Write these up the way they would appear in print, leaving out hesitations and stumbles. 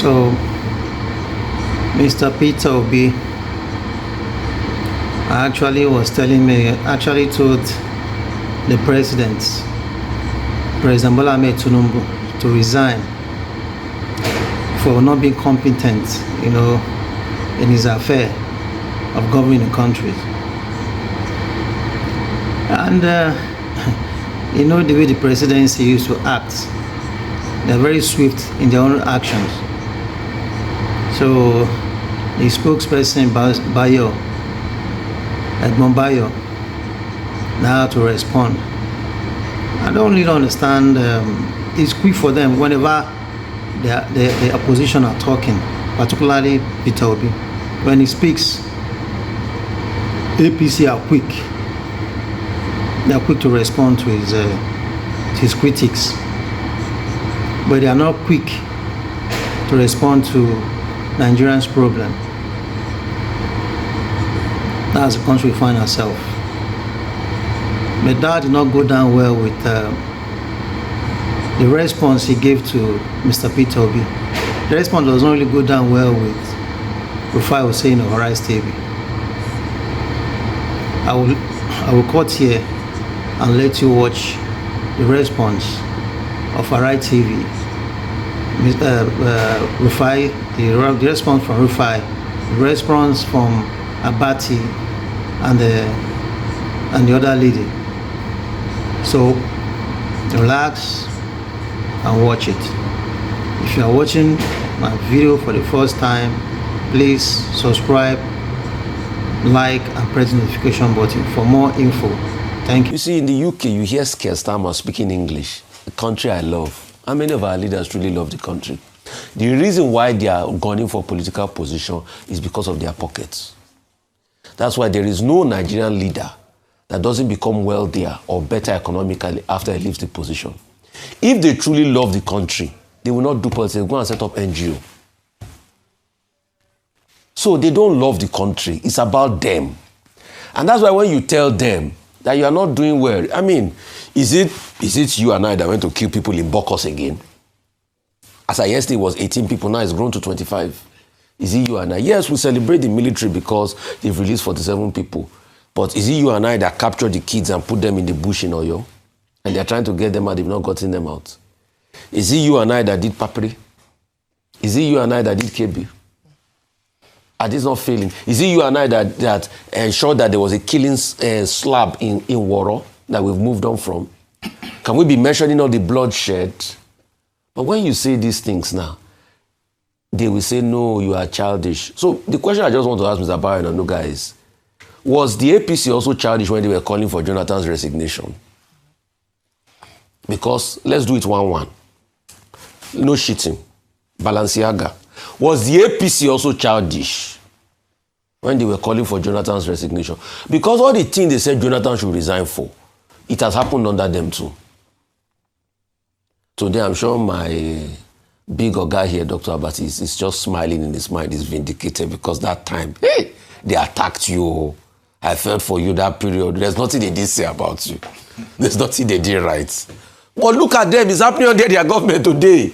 So, Mr. Peter Obi actually was telling me, actually told the President Bola Tinubu, to resign for not being competent, in his affair of governing the country. And the way the presidency used to act, they're very swift in their own actions. So the spokesperson Bayo now had to respond. I don't really understand. It's quick for them whenever the opposition are talking, particularly Peter Obi. When he speaks, APC are quick. They are quick to respond to his critics, but they are not quick to respond to Nigerians' problem. That's the country we find ourselves. But that did not go down well with the response he gave to Mr. Peter Obi. The response does not really go down well with Rufai Hussein of Arise TV. I will cut here and let you watch the response of Arise TV. Rufai, the response from Rufai, the response from Abati and the other lady. So relax and watch it. If you are watching my video for the first time, please subscribe, like, and press the notification button for more info. Thank you. You see, in the UK, you hear Keir Starmer speaking English, the country I love. How many of our leaders truly love the country? The reason why they are gunning for political position is because of their pockets. That's why there is no Nigerian leader that doesn't become wealthier or better economically after he leaves the position. If they truly love the country, they will not do politics, they'll go and set up NGO. So they don't love the country. It's about them. And that's why when you tell them that you are not doing well, I mean, is it you and I that went to kill people in Bokos again? As I yesterday was 18 people, now it's grown to 25. Is it you and I? Yes, we celebrate the military because they've released 47 people. But is it you and I that captured the kids and put them in the bush in Oyo? And they're trying to get them out, they've not gotten them out. Is it you and I that did Papri? Is it you and I that did KB? Are these not failing? Is it you and I that ensured that there was a killing slab in Woro that we've moved on from? Can we be mentioning all the bloodshed? But when you say these things now, they will say, no, you are childish. So the question I just want to ask Mr. Bayo and Onuga is, was the APC also childish when they were calling for Jonathan's resignation? Because let's do it 1-1. No cheating. Balenciaga. Was the APC also childish when they were calling for Jonathan's resignation? Because all the things they said Jonathan should resign for, it has happened under them too. Today, I'm sure my big guy here, Dr. Abati, is just smiling in his mind. He's vindicated because that time, hey, they attacked you. I felt for you that period. There's nothing they did say about you. There's nothing they did right. But look at them. It's happening under their government today.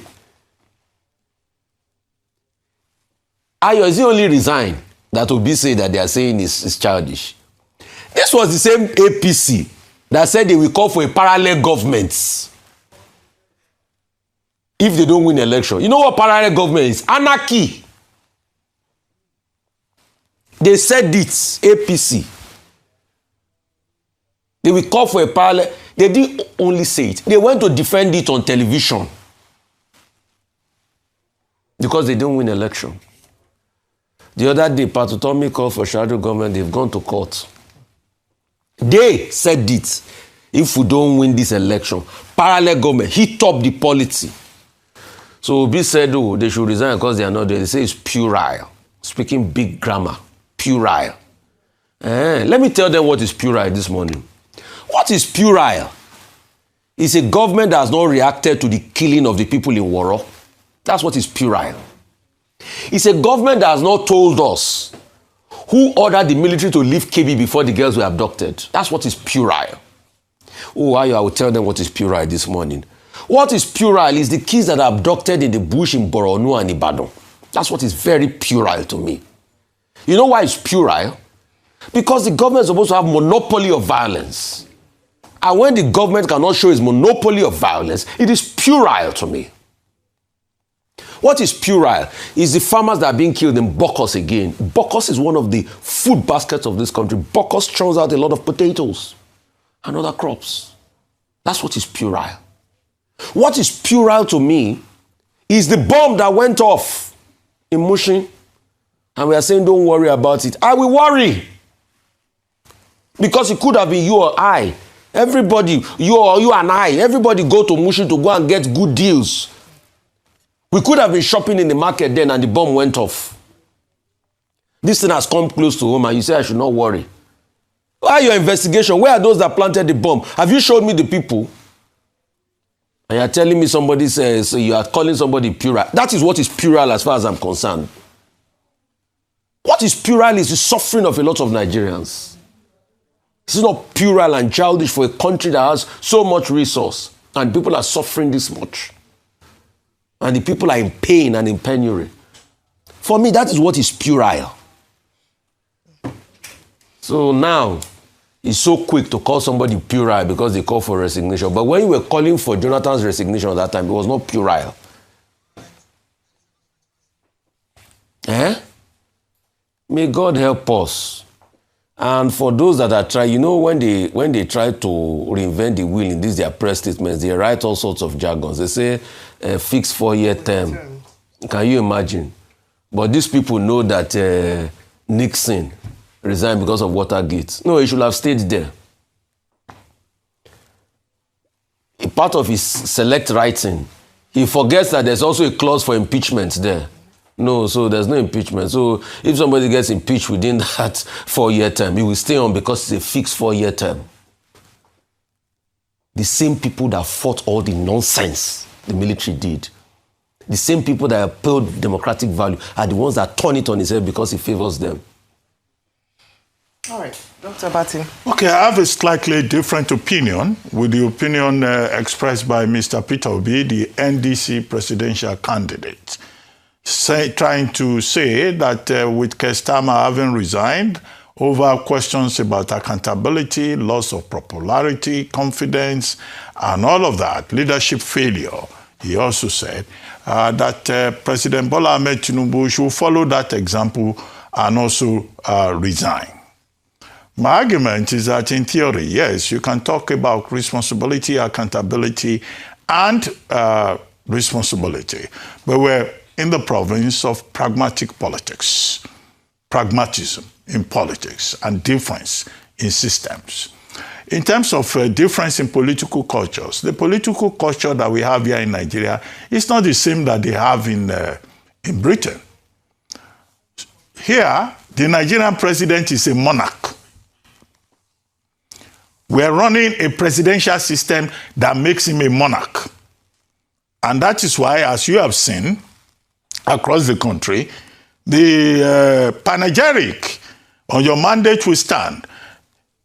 Ayo, is he only resign that Obi say that they are saying is childish? This was the same APC that said they will call for a parallel government if they don't win election. You know what parallel government is? Anarchy. They said it, APC. They will call for a parallel. They didn't only say it. They went to defend it on television because they didn't win election. The other day, Patutomi called for shadow government. They've gone to court. They said it. If we don't win this election, parallel government, he topped the policy. So Obi said, oh, they should resign because they are not there. They say it's puerile. Speaking big grammar. Puerile. Let me tell them what is puerile this morning. What is puerile? It's a government that has not reacted to the killing of the people in Woro. That's what is puerile. It's a government that has not told us who ordered the military to leave KB before the girls were abducted. That's what is puerile. Oh, I will tell them what is puerile this morning. What is puerile is the kids that are abducted in the bush in Borno and Ibadan. That's what is very puerile to me. You know why it's puerile? Because the government is supposed to have monopoly of violence. And when the government cannot show its monopoly of violence, it is puerile to me. What is puerile is the farmers that are being killed in Bokos again. Bokos is one of the food baskets of this country. Bokos churns out a lot of potatoes and other crops. That's what is puerile. What is puerile to me is the bomb that went off in Mushin. And we are saying, don't worry about it. I will worry. Because it could have been you or I. Everybody, you and I, everybody go to Mushin to go and get good deals. We could have been shopping in the market then and the bomb went off. This thing has come close to home and you say I should not worry. Why are your investigation? Where are those that planted the bomb? Have you showed me the people? And you're telling me somebody says, so you are calling somebody puerile. That is what is puerile as far as I'm concerned. What is puerile is the suffering of a lot of Nigerians. This is not puerile and childish for a country that has so much resource and people are suffering this much. And the people are in pain and in penury. For me, that is what is puerile. So now, it's so quick to call somebody puerile because they call for resignation. But when you were calling for Jonathan's resignation at that time, it was not puerile. May God help us. And for those that are trying, you know, when they try to reinvent the wheel in these their press statements, they write all sorts of jargons. They say, fixed 4-year term. Can you imagine? But these people know that Nixon resigned because of Watergate. No, he should have stayed there. A part of his select writing, he forgets that there's also a clause for impeachment there. No, so there's no impeachment. So if somebody gets impeached within that 4-year term, he will stay on because it's a fixed 4-year term. The same people that fought all the nonsense the military did, the same people that upheld democratic value are the ones that turn it on his head because it favors them. All right, Dr. Bati. Okay, I have a slightly different opinion with the opinion expressed by Mr. Peter Obi, the NDC presidential candidate, trying to say that with Kestama having resigned over questions about accountability, loss of popularity, confidence, and all of that, leadership failure, he also said that President Bola Tinubu should follow that example and also resign. My argument is that in theory, yes, you can talk about responsibility, accountability, and responsibility, but we're in the province of pragmatic politics, pragmatism in politics, and difference in systems. In terms of difference in political cultures, the political culture that we have here in Nigeria is not the same that they have in Britain. Here, the Nigerian president is a monarch. We're running a presidential system that makes him a monarch. And that is why, as you have seen, across the country, the panegyric on your mandate will stand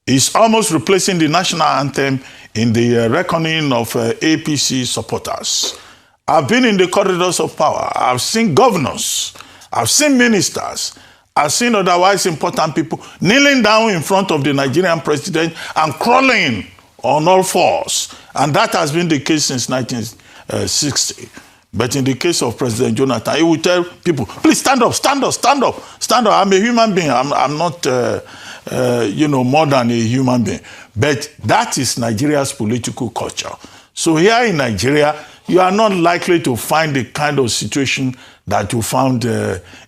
is almost replacing the national anthem in the reckoning of APC supporters. I've been in the corridors of power. I've seen governors. I've seen ministers. I've seen otherwise important people kneeling down in front of the Nigerian president and crawling on all fours. And that has been the case since 1960. But in the case of President Jonathan, he would tell people, please stand up, stand up, stand up, stand up. I'm a human being. I'm not, more than a human being. But that is Nigeria's political culture. So here in Nigeria, you are not likely to find the kind of situation that you found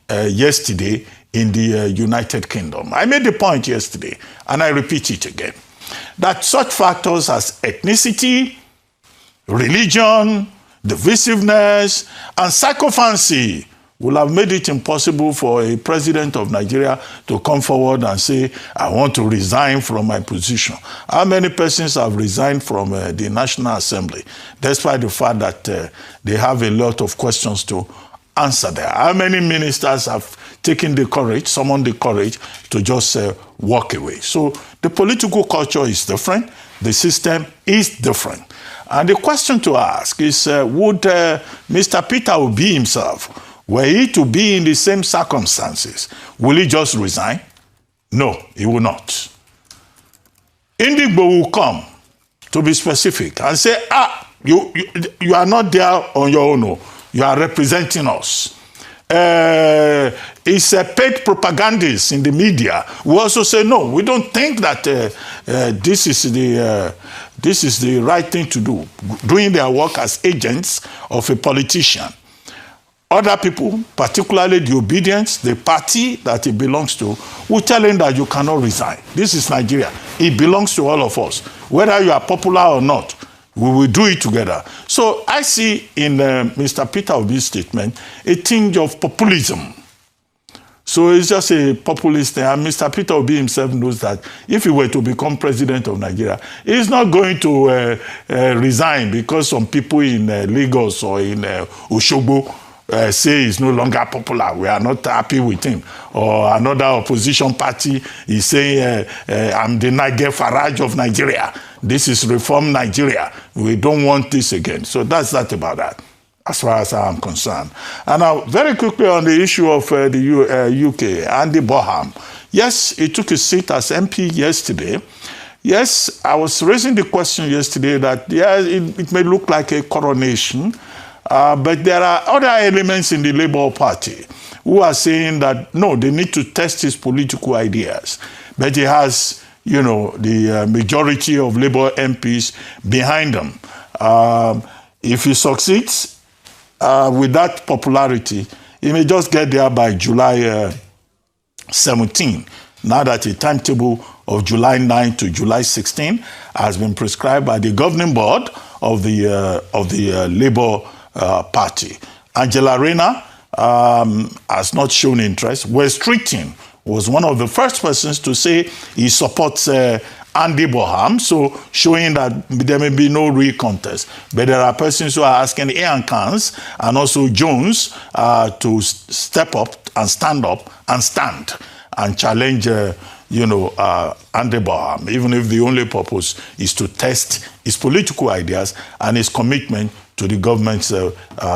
yesterday in the United Kingdom. I made the point yesterday, and I repeat it again, that such factors as ethnicity, religion, divisiveness, and sycophancy will have made it impossible for a president of Nigeria to come forward and say, I want to resign from my position. How many persons have resigned from the National Assembly, despite the fact that they have a lot of questions to answer there? How many ministers have taken the courage, summoned the courage to just walk away? So the political culture is different. The system is different. And the question to ask is, would Mr. Peter Obi himself, were he to be in the same circumstances, will he just resign? No, he will not. Indigbo will come, to be specific, and say, you are not there on your own, no. You are representing us. It's a paid propagandist in the media who also say, no, we don't think that this is the right thing to do, doing their work as agents of a politician. Other people, particularly the obedience, the party that it belongs to, will tell him that you cannot resign. This is Nigeria. It belongs to all of us. Whether you are popular or not, we will do it together. So I see in Mr. Peter Obi's statement a tinge of populism. So it's just a populist thing. And Mr. Peter Obi himself knows that if he were to become president of Nigeria, he's not going to resign because some people in Lagos or in Osogbo say he's no longer popular. We are not happy with him. Or another opposition party is saying, I'm the Nigel Farage of Nigeria. This is reform Nigeria. We don't want this again. So that's that about that, as far as I'm concerned. And now, very quickly on the issue of the UK, Andy Boham. Yes, he took a seat as MP yesterday. Yes, I was raising the question yesterday that, yeah, it may look like a coronation, but there are other elements in the Labour Party who are saying that, no, they need to test his political ideas. But he has, you know, the majority of Labour MPs behind him. If he succeeds with that popularity, he may just get there by July 17, now that a timetable of July 9 to July 16 has been prescribed by the governing board of the Labour Party. Angela Rayner has not shown interest. Wes Streeting was one of the first persons to say he supports Andy Boham, so showing that there may be no real contest. But there are persons who are asking Ian Kans and also Jones to step up and stand and challenge, Andy Boham, even if the only purpose is to test his political ideas and his commitment to the government's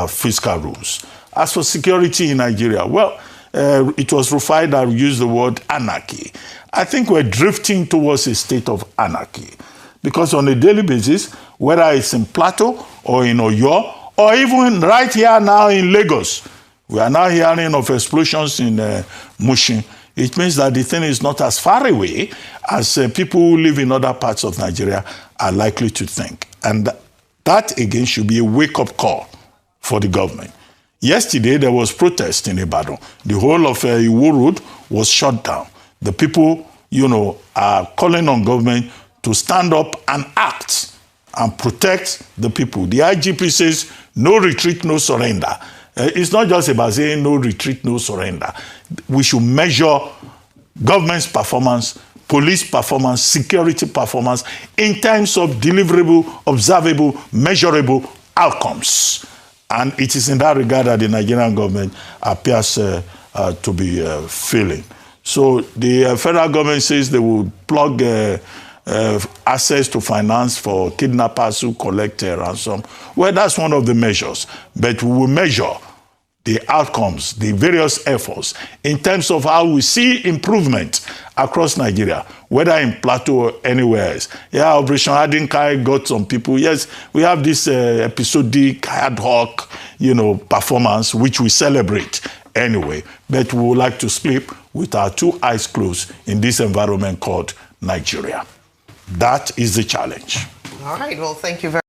fiscal rules. As for security in Nigeria, well, it was Rufai that used the word anarchy. I think we're drifting towards a state of anarchy because on a daily basis, whether it's in Plateau or in Oyo or even right here now in Lagos, we are now hearing of explosions in Mushin. It means that the thing is not as far away as people who live in other parts of Nigeria are likely to think. And that, again, should be a wake-up call for the government. Yesterday, there was protest in Ibadan. The whole of Iwo Road was shut down. The people, are calling on government to stand up and act and protect the people. The IGP says, no retreat, no surrender. It's not just about saying no retreat, no surrender. We should measure government's performance, police performance, security performance in terms of deliverable, observable, measurable outcomes. And it is in that regard that the Nigerian government appears to be failing. So the federal government says they will plug access to finance for kidnappers who collect ransom. Well, that's one of the measures. But we will measure the outcomes, the various efforts, in terms of how we see improvement across Nigeria, whether in Plateau or anywhere else. Yeah, Operation Adinkai got some people. Yes, we have this episodic, ad hoc, performance, which we celebrate anyway. But we would like to sleep with our two eyes closed in this environment called Nigeria. That is the challenge. All right. Well, thank you very much.